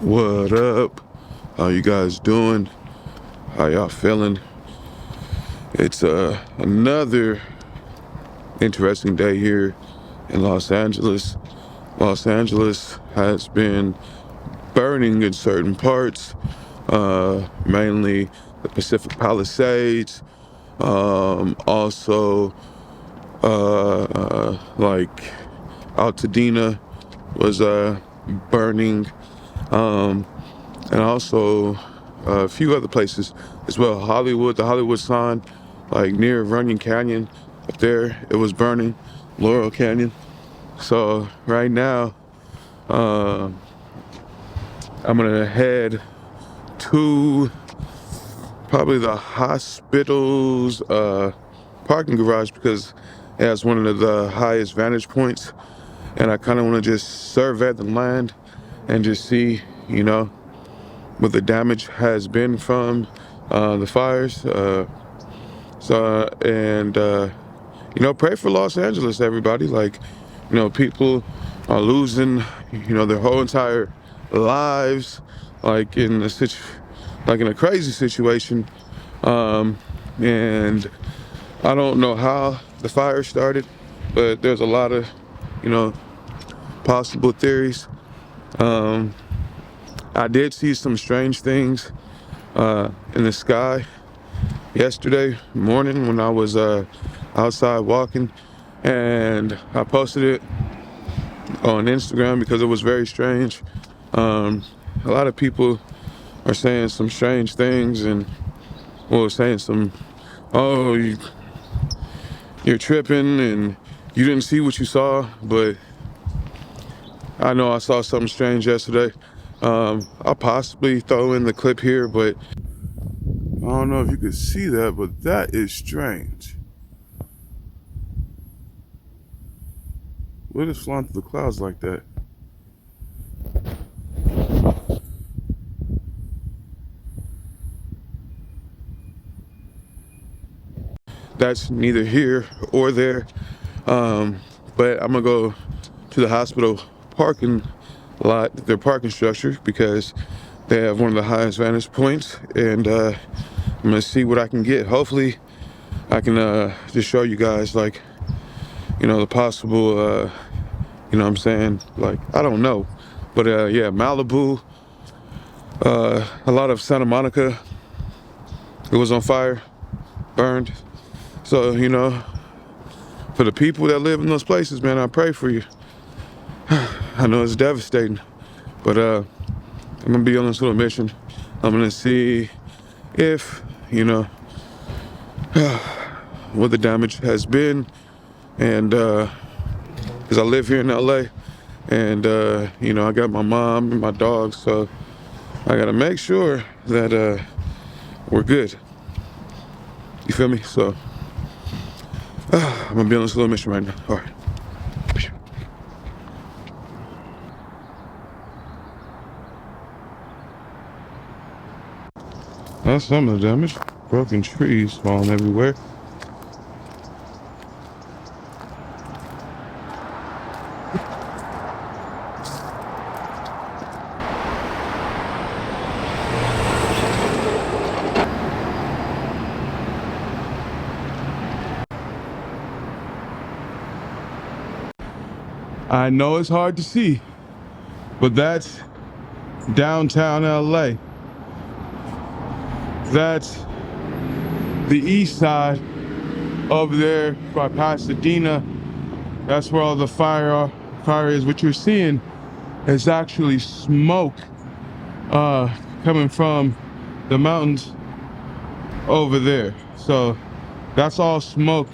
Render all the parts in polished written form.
What up? How you guys doing? How y'all feeling? It's another interesting day here in Los Angeles. Los Angeles has been burning in certain parts, mainly the Pacific Palisades, also like Altadena was burning, and also a few other places as well. Hollywood, the Hollywood sign, like near Runyon Canyon, up there, it was burning. Laurel Canyon. So right now, I'm gonna head to probably the hospital's parking garage because it has one of the highest vantage points, and I kind of want to just survey the land and just see, what the damage has been from the fires. Pray for Los Angeles, everybody. Like, people are losing, their whole entire lives, like like in a crazy situation. And I don't know how the fire started, but there's a lot of, you know, possible theories. I did see some strange things in the sky yesterday morning when I was outside walking, and I posted it on Instagram because it was very strange. A lot of people are saying some strange things, and saying some, oh, you're tripping and you didn't see what you saw. But I know I saw something strange yesterday. I'll possibly throw in the clip here, but I don't know if you could see that, but that is strange. What is flying through the clouds like that? That's neither here or there. But I'm gonna go to the hospital parking lot, their parking structure, because they have one of the highest vantage points, and I'm gonna see what I can get. Hopefully I can just show you guys, like, the possible, what I'm saying, like, I don't know, but yeah, Malibu, a lot of Santa Monica, it was on fire, burned. So, for the people that live in those places, man, I pray for you. I know it's devastating, but I'm gonna be on this little mission. I'm gonna see if, what the damage has been, and because I live here in LA, and I got my mom and my dog, so I gotta make sure that we're good. You feel me? So I'm gonna be on this little mission right now. All right. That's some of the damage. Broken trees falling everywhere. I know it's hard to see, but that's downtown LA. That's the east side over there by Pasadena. That's where all the fire is. What you're seeing is actually smoke coming from the mountains over there. So that's all smoke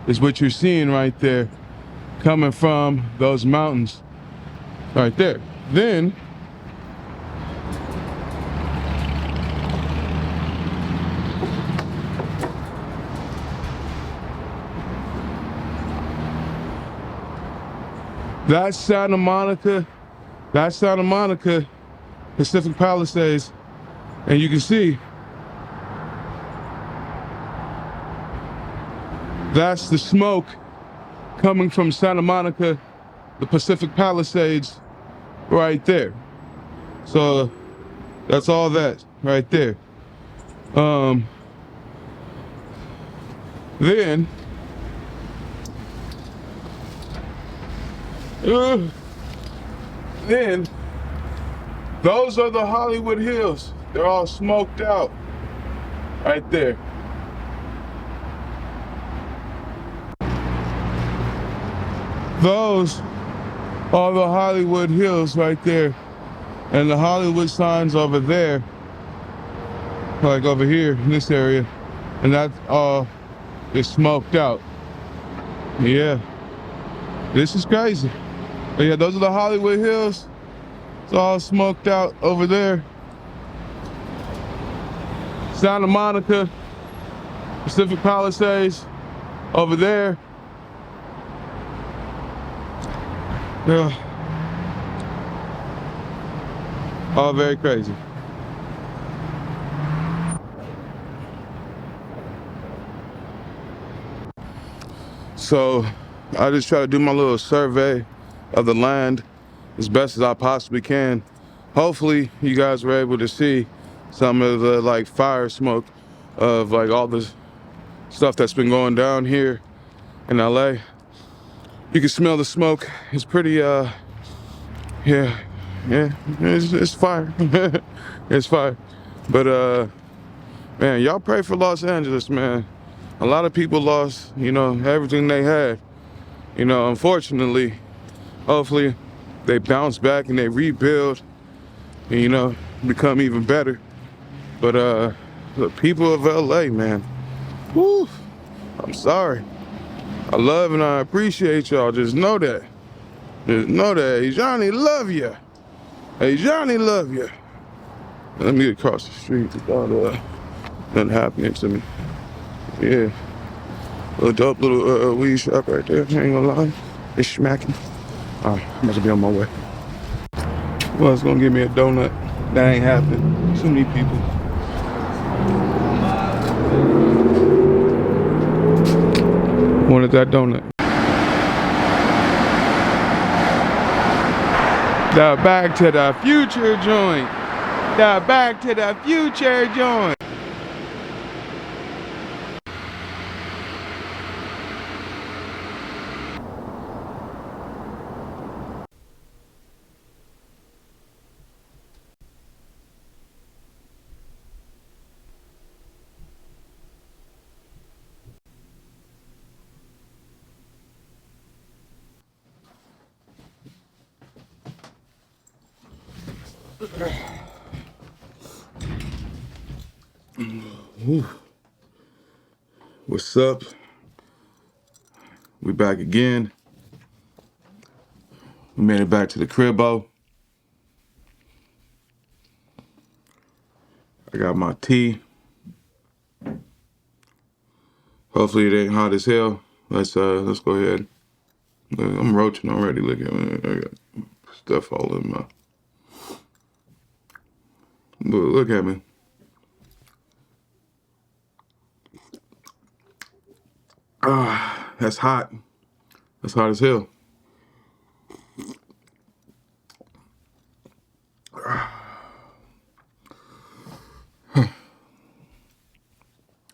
is what you're seeing right there, coming from those mountains right there. Then that's Santa Monica, Pacific Palisades, and you can see that's the smoke coming from Santa Monica, the Pacific Palisades right there. So that's all that right there. Then then those are the Hollywood Hills. They're all smoked out right there. Those are the Hollywood Hills right there. And the Hollywood signs over there, like over here in this area. And that all is smoked out. Yeah. This is crazy. But yeah, those are the Hollywood Hills. It's all smoked out over there. Santa Monica, Pacific Palisades, over there. Yeah. All very crazy. So I just try to do my little survey of the land as best as I possibly can. Hopefully you guys were able to see some of the like fire smoke of like all the stuff that's been going down here in LA. You can smell the smoke. It's pretty yeah, it's fire. It's fire. But man, y'all pray for Los Angeles, man. A lot of people lost, you know, everything they had. You know, unfortunately, hopefully they bounce back and they rebuild and, you know, become even better. But the people of LA, man, whew, I'm sorry. I love and I appreciate y'all. Just know that. Just know that. Ajioni love you. Ajioni love you. Let me get across the street without nothing happening to me. Yeah. Little dope little weed shop right there. Ain't gonna lie. It's smacking. Alright, I'm about to be on my way. Well, it's gonna give me a donut. That ain't happening. Too many people. Wanted that donut. The Back to the Future joint. The Back to the Future joint. What's up? We back again. We made it back to the cribbo. I got my tea. Hopefully it ain't hot as hell. Let's go ahead. I'm roaching already. Look at me. I got stuff all in my. Look at me. Ah, that's hot. That's hot as hell.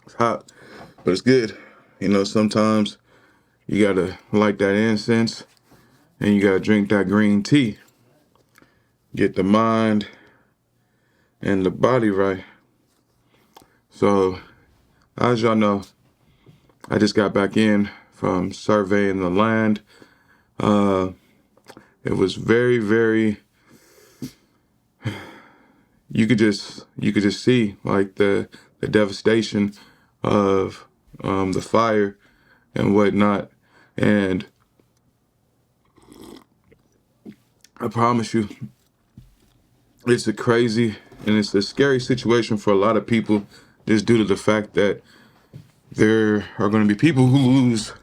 It's hot, but it's good. You know, sometimes you gotta light that incense and you gotta drink that green tea. Get the mind and the body right. So, as y'all know, I just got back in from surveying the land. It was very, very. You could just see like the devastation of the fire and whatnot, and I promise you, it's a crazy and it's a scary situation for a lot of people, just due to the fact that there are going to be people who lose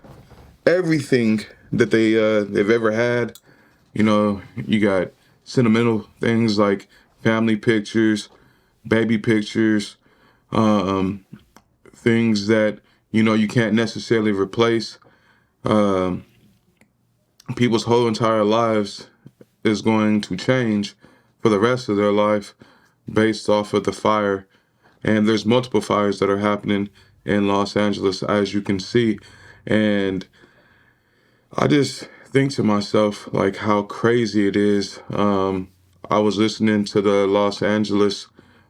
everything that they've ever had. You know, you got sentimental things like family pictures, baby pictures, things that, you know, you can't necessarily replace. People's whole entire lives is going to change for the rest of their life based off of the fire. And there's multiple fires that are happening in Los Angeles, as you can see. And I just think to myself, like, how crazy it is. I was listening to the Los Angeles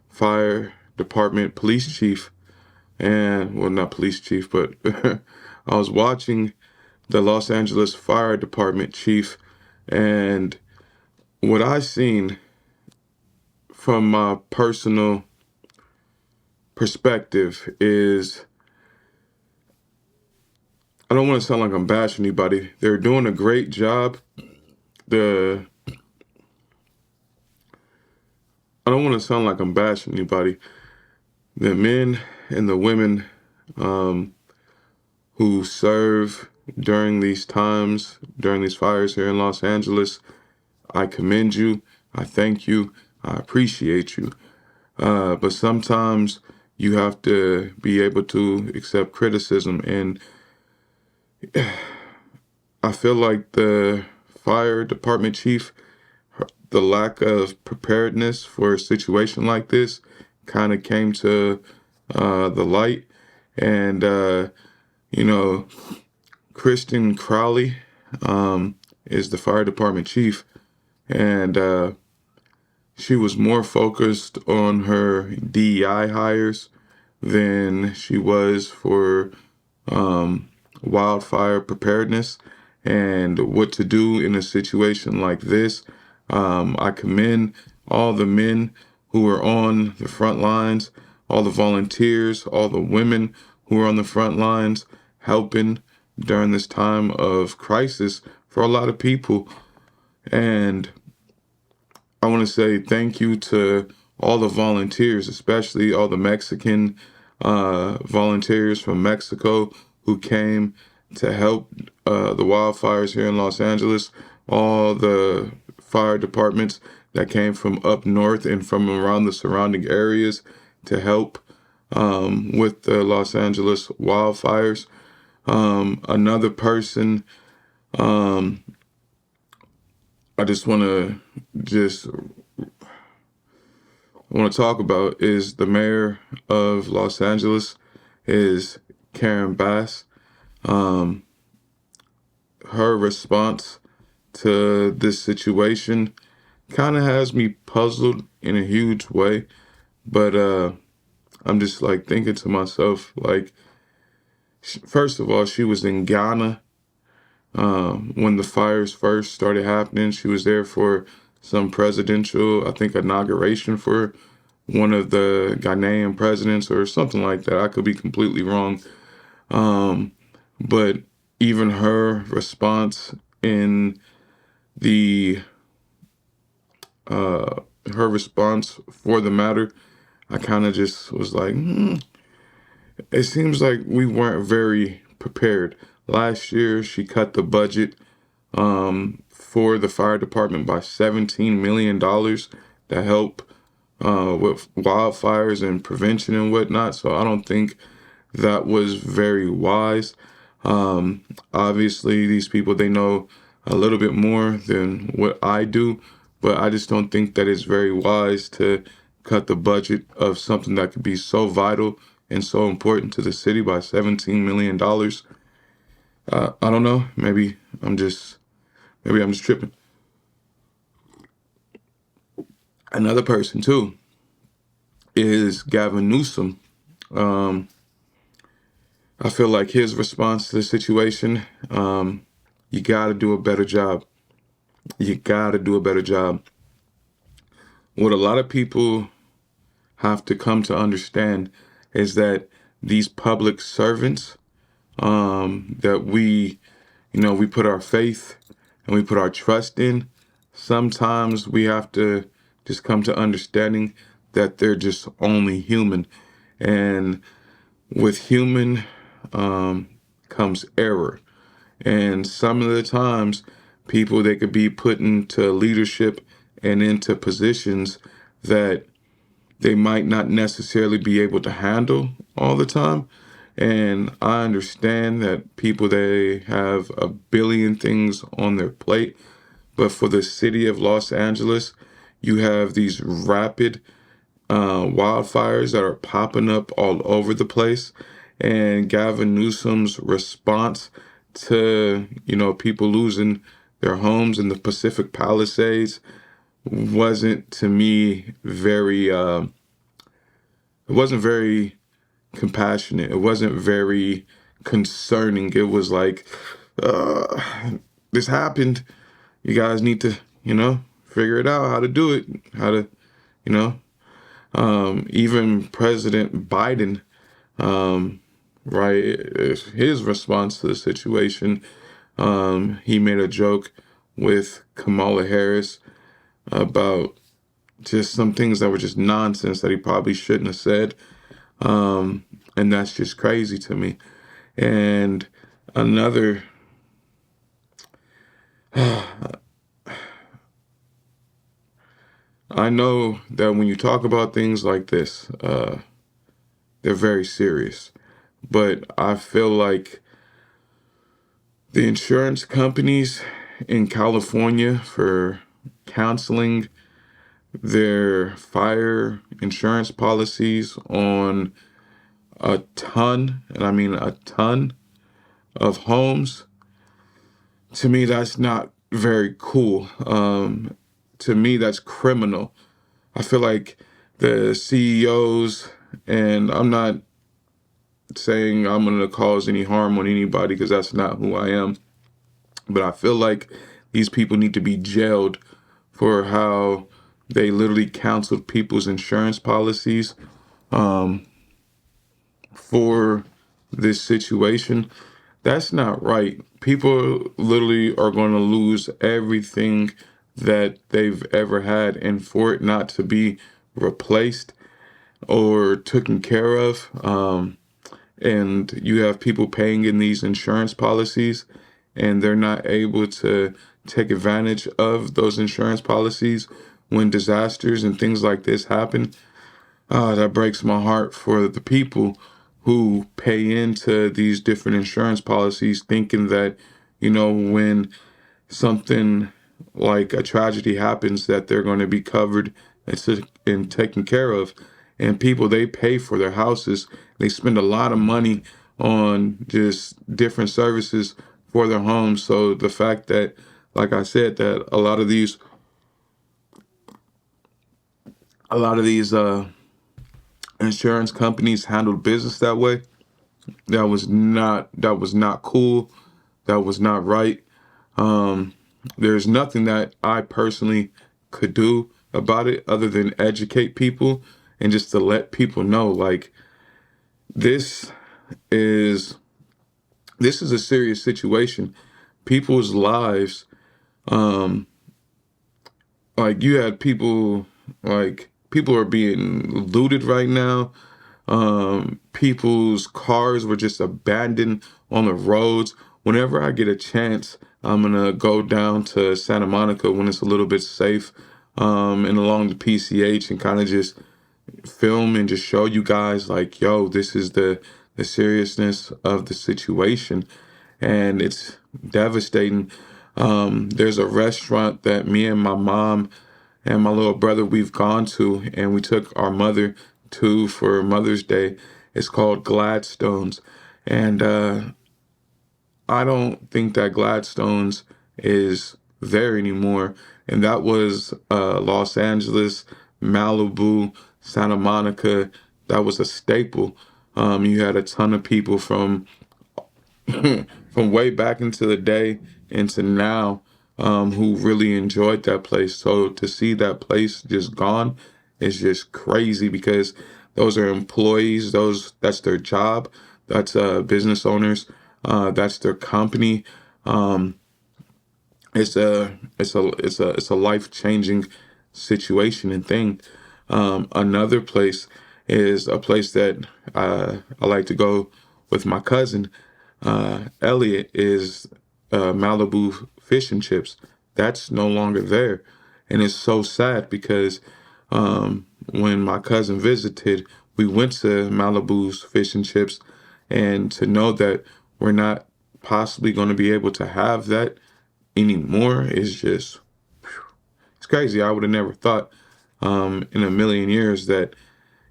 Fire Department police chief, and, well, not police chief, but I was watching the Los Angeles Fire Department chief, and what I seen from my personal perspective is, I don't want to sound like I'm bashing anybody. They're doing a great job. I don't want to sound like I'm bashing anybody. The men and the women who serve during these times, during these fires here in Los Angeles, I commend you. I thank you. I appreciate you. But sometimes you have to be able to accept criticism. And I feel like the fire department chief, the lack of preparedness for a situation like this kind of came to the light. And, Kristen Crowley is the fire department chief. And she was more focused on her DEI hires than she was for wildfire preparedness and what to do in a situation like this. I commend all the men who are on the front lines, all the volunteers, all the women who are on the front lines helping during this time of crisis for a lot of people. And I want to say thank you to all the volunteers, especially all the Mexican volunteers from Mexico who came to help the wildfires here in Los Angeles, all the fire departments that came from up north and from around the surrounding areas to help with the Los Angeles wildfires. Another person I want to talk about is the mayor of Los Angeles, is Karen Bass. Her response to this situation kind of has me puzzled in a huge way, but I'm just like thinking to myself, like, first of all, she was in Ghana when the fires first started happening. She was there for some presidential, I think, inauguration for one of the Ghanaian presidents or something like that. I could be completely wrong. But even her response in her response for the matter, I kind of just was like, it seems like we weren't very prepared. Last year, she cut the budget for the fire department by $17 million to help with wildfires and prevention and whatnot. So I don't think that was very wise. Obviously, these people, they know a little bit more than what I do, but I just don't think that it's very wise to cut the budget of something that could be so vital and so important to the city by $17 million. I don't know. Maybe I'm just tripping. Another person too is Gavin Newsom. I feel like his response to the situation, you got to do a better job. You got to do a better job. What a lot of people have to come to understand is that these public servants that we put our faith and we put our trust in, sometimes we have to just come to understanding that they're just only human. And with human comes error. And some of the times, people, they could be put into leadership and into positions that they might not necessarily be able to handle all the time. And I understand that people, they have a billion things on their plate. But for the city of Los Angeles, You have these rapid wildfires that are popping up all over the place. And Gavin Newsom's response to, people losing their homes in the Pacific Palisades wasn't, to me, it wasn't very compassionate. It wasn't very concerning. It was like, uh, this happened. You guys need to, figure it out, how to do it, how to, you know, even President Biden, right, his response to the situation, he made a joke with Kamala Harris about just some things that were just nonsense that he probably shouldn't have said. And that's just crazy to me. And another, I know that when you talk about things like this, they're very serious. But I feel like the insurance companies in California for canceling their fire insurance policies on a ton, and I mean a ton, of homes, to me, that's not very cool. To me, that's criminal. I feel like the CEOs, and I'm not saying I'm going to cause any harm on anybody because that's not who I am, but I feel like these people need to be jailed for how they literally canceled people's insurance policies for this situation. That's not right. People literally are going to lose everything that they've ever had, and for it not to be replaced or taken care of, and you have people paying in these insurance policies, and they're not able to take advantage of those insurance policies when disasters and things like this happen. That breaks my heart for the people who pay into these different insurance policies thinking that, when something like a tragedy happens, that they're going to be covered and taken care of. And people, they pay for their houses. They spend a lot of money on just different services for their homes. So the fact that, like I said, that a lot of these insurance companies handled business that way, that was not cool. That was not right. There's nothing that I personally could do about it other than educate people and just to let people know, like, this is a serious situation. People's lives, like, you had people, like, people are being looted right now. People's cars were just abandoned on the roads. Whenever I get a chance, I'm gonna go down to Santa Monica when it's a little bit safe, and along the PCH, and kind of just film and just show you guys, like, yo, this is the seriousness of the situation, and it's devastating. There's a restaurant that me and my mom and my little brother, we've gone to, and we took our mother to for Mother's Day. It's called Gladstone's, and I don't think that Gladstone's is there anymore. And that was Los Angeles, Malibu, Santa Monica. That was a staple. You had a ton of people from from way back into the day into now, who really enjoyed that place. So to see that place just gone is just crazy, because those are employees. That's their job. That's business owners. That's their company. It's a life-changing situation and thing. Another place is a place that I like to go with my cousin. Elliot, is Malibu Fish and Chips. That's no longer there. And it's so sad because when my cousin visited, we went to Malibu's Fish and Chips, and to know that we're not possibly going to be able to have that anymore is just, it's crazy. I would have never thought in a million years that,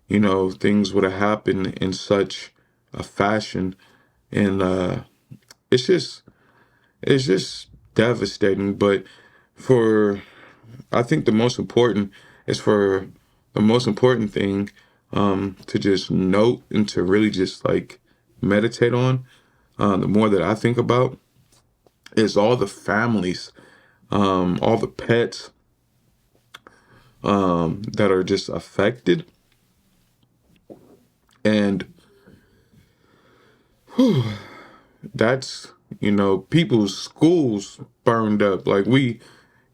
things would have happened in such a fashion. And it's just it's just devastating. But for I think the most important thing to just note and to really just like meditate on, the more that I think about, is all the families, all the pets that are just affected. And that's, people's schools burned up. Like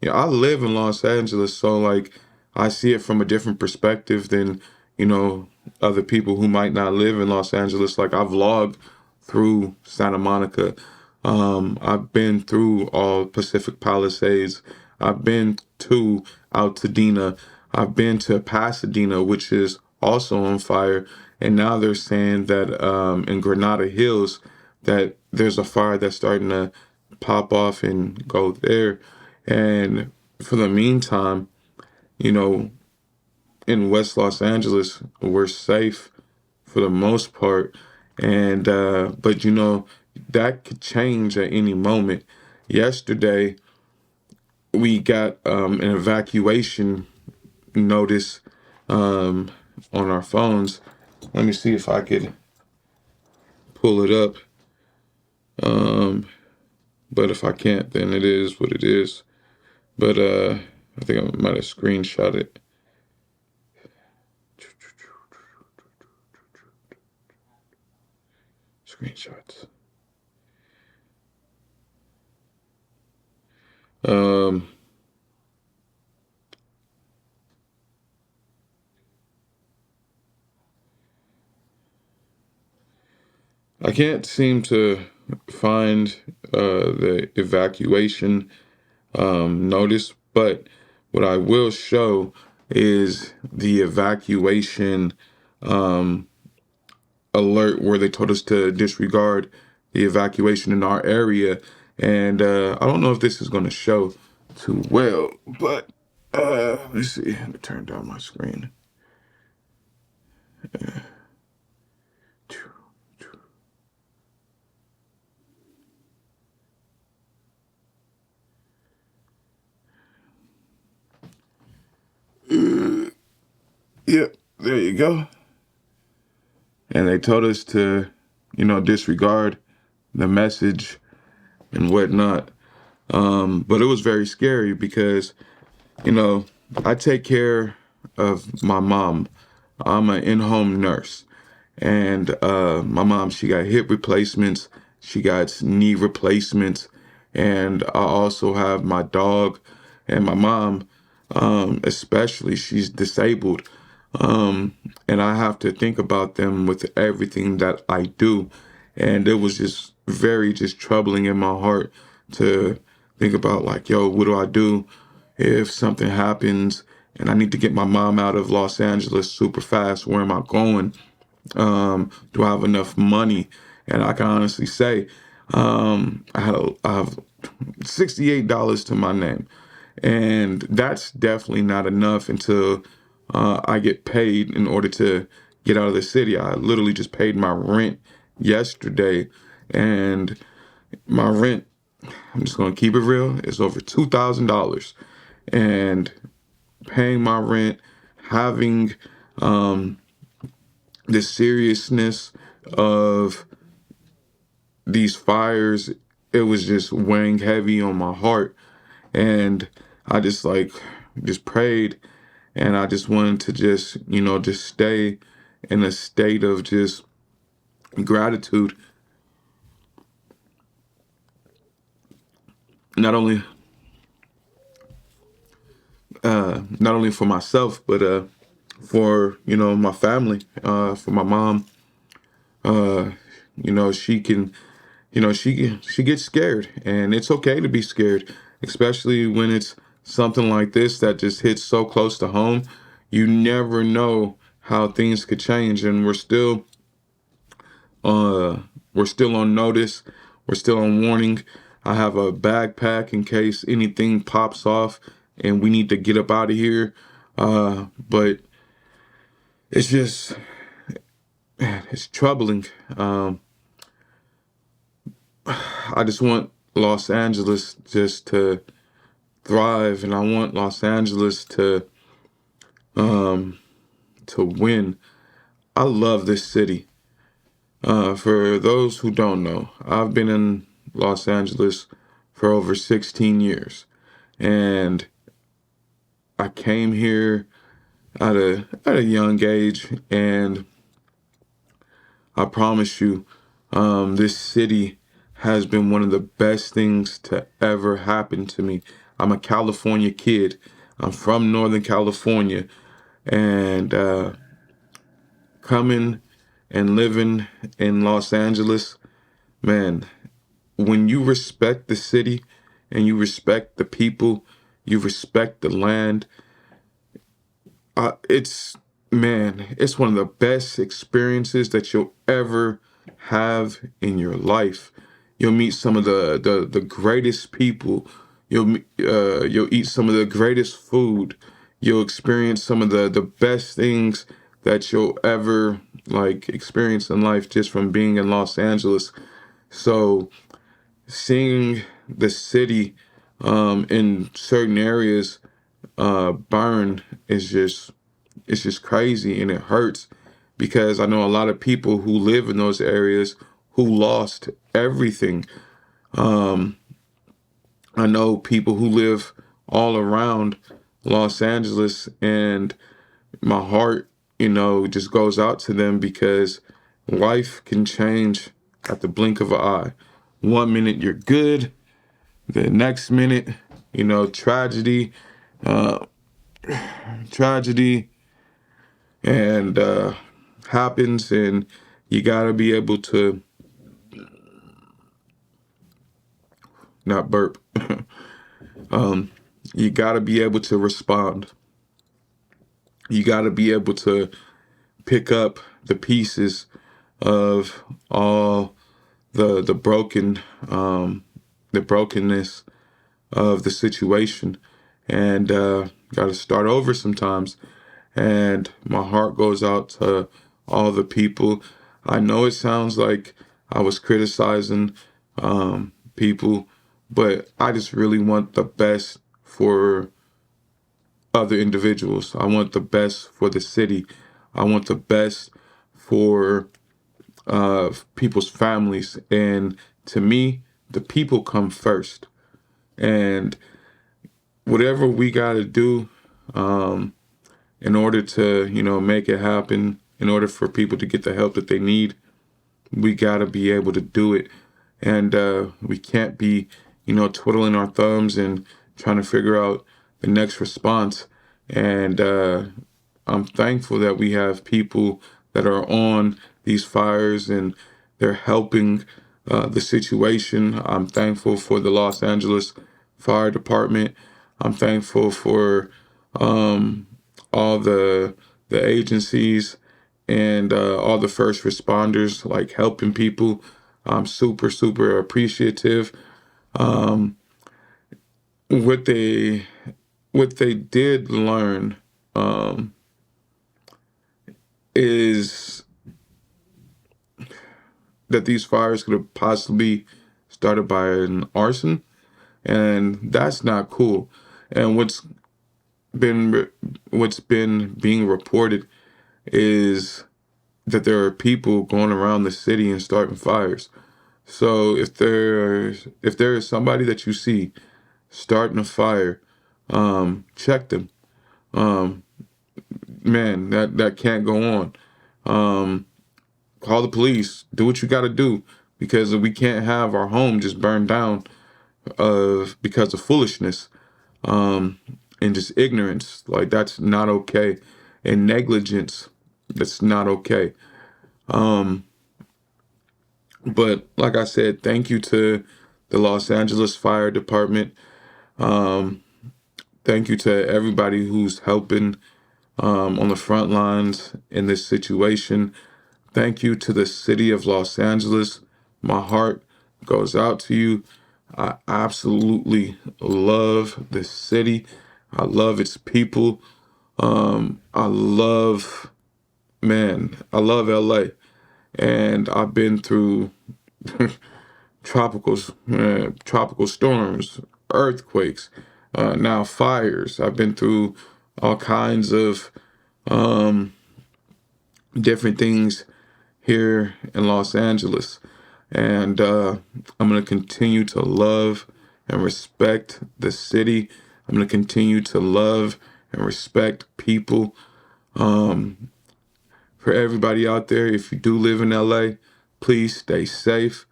I live in Los Angeles, so like I see it from a different perspective than, other people who might not live in Los Angeles. Like I vlog through Santa Monica. I've been through all Pacific Palisades. I've been to Altadena. I've been to Pasadena, which is also on fire. And now they're saying that in Granada Hills that there's a fire that's starting to pop off and go there. And for the meantime, you know, in West Los Angeles, we're safe for the most part. And but that could change at any moment. Yesterday, we got an evacuation notice on our phones. Let me see if I could pull it up. But if I can't, then it is what it is. But I think I might have screenshot it. Screenshots. I can't seem to find the evacuation notice, but what I will show is the evacuation alert where they told us to disregard the evacuation in our area. And I don't know if this is going to show too well, but let's see. Let me turn down my screen. Yep, there you go. And they told us to, disregard the message and whatnot. But it was very scary because, I take care of my mom. I'm an in-home nurse. And my mom, she got hip replacements. She got knee replacements. And I also have my dog and my mom, especially, she's disabled. And I have to think about them with everything that I do. And it was just very just troubling in my heart to think about like, yo, what do I do if something happens and I need to get my mom out of Los Angeles super fast? Where am I going? Do I have enough money? And I can honestly say, I have $68 to my name. And that's definitely not enough until I get paid in order to get out of the city. I literally just paid my rent yesterday, and my rent, I'm just going to keep it real, is over $2,000. And paying my rent, having the seriousness of these fires, it was just weighing heavy on my heart. And I just prayed, and I just wanted to just stay in a state of just gratitude. Not only for myself, but for my family, for my mom. She can, she gets scared, and it's okay to be scared, especially when it's something like this that just hits so close to home. You never know how things could change, and we're still on notice. We're still on warning. I have a backpack in case anything pops off and we need to get up out of here. But it's just, man, it's troubling. I just want Los Angeles just to thrive, and I want Los Angeles to win. I love this city. For those who don't know, I've been in Los Angeles for over 16 years, and I came here at a young age, and I promise you, this city has been one of the best things to ever happen to me. I'm a California kid. I'm from Northern California, and coming and living in Los Angeles, man, when you respect the city and you respect the people, you respect the land, it's, man, it's one of the best experiences that you'll ever have in your life. You'll meet some of the greatest people. You'll eat some of the greatest food. You'll experience some of the best things that you'll ever like experience in life just from being in Los Angeles. So seeing the city in certain areas burn is just, it's just crazy, and it hurts because I know a lot of people who live in those areas who lost everything. I know people who live all around Los Angeles, and my heart, just goes out to them because life can change at the blink of an eye. One minute you're good, the next minute, tragedy, uh, tragedy, and happens, and you gotta be able to not burp. You gotta be able to respond. You gotta be able to pick up the pieces of all the broken, the brokenness of the situation, and got to start over sometimes. And my heart goes out to all the people. I know it sounds like I was criticizing people, but I just really want the best for other individuals. I want the best for the city. I want the best for people's families. And to me, the people come first. And whatever we got to do in order to, make it happen, in order for people to get the help that they need, we got to be able to do it. And we can't be, twiddling our thumbs and trying to figure out the next response. And I'm thankful that we have people that are on these fires and they're helping the situation. I'm thankful for the Los Angeles Fire Department. I'm thankful for all the agencies and all the first responders, like helping people. I'm super, super appreciative. What they did learn is that these fires could have possibly started by an arson, and that's not cool. And what's been being reported is that there are people going around the city and starting fires. So if there is somebody that you see starting a fire, check them. Man, that can't go on. Call the police. Do what you got to do, because we can't have our home just burned down because of foolishness and just ignorance. Like, that's not okay. And negligence, that's not okay. But like I said, thank you to the Los Angeles Fire Department. Thank you to everybody who's helping on the front lines in this situation. Thank you to the city of Los Angeles. My heart goes out to you. I absolutely love this city. I love its people. I love, man, I love LA. And I've been through tropical storms, earthquakes, now fires. I've been through all kinds of different things here in Los Angeles. And I'm going to continue to love and respect the city. I'm going to continue to love and respect people. For everybody out there, if you do live in LA, please stay safe.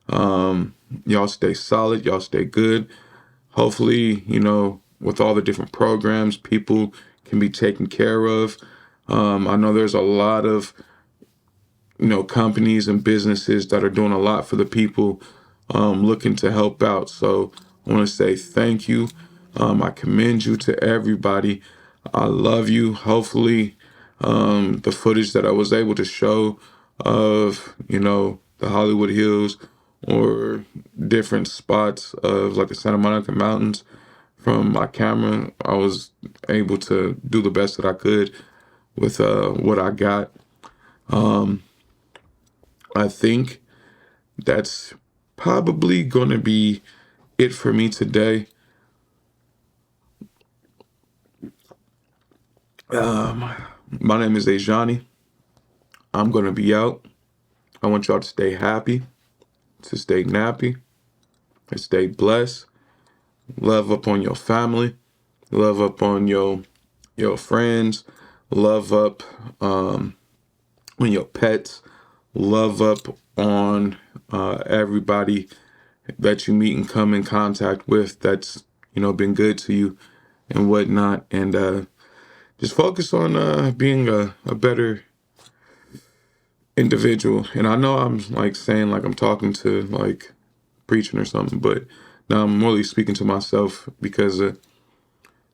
Y'all stay solid. Y'all stay good. Hopefully, with all the different programs, people can be taken care of. I know there's a lot of, companies and businesses that are doing a lot for the people, looking to help out. So I want to say thank you. I commend you to everybody. I love you. Hopefully, the footage that I was able to show of, the Hollywood Hills or different spots of like the Santa Monica Mountains from my camera, I was able to do the best that I could with what I got. I think that's probably going to be it for me today. My name is Ajioni. I'm going to be out. I want y'all to stay happy, to stay nappy, and stay blessed. Love up on your family. Love up on your friends. Love up on your pets. Love up on everybody that you meet and come in contact with that's, been good to you and whatnot. And just focus on being a better individual. And I know I'm like saying like I'm talking to like preaching or something, but now I'm really speaking to myself because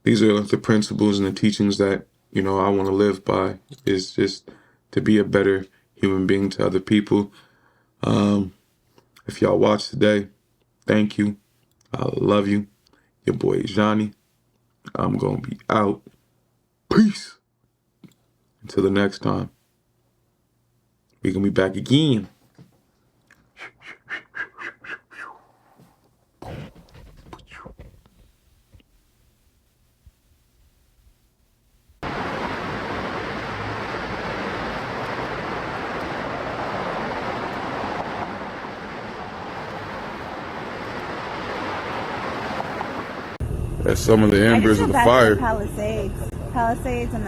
these are the principles and the teachings that, I want to live by, is just to be a better human being to other people. If y'all watch today, thank you. I love you. Your boy Johnny. I'm going to be out. Peace. Until the next time. We're going to be back again. That's some of the embers of the fire. Palisades. Palisades and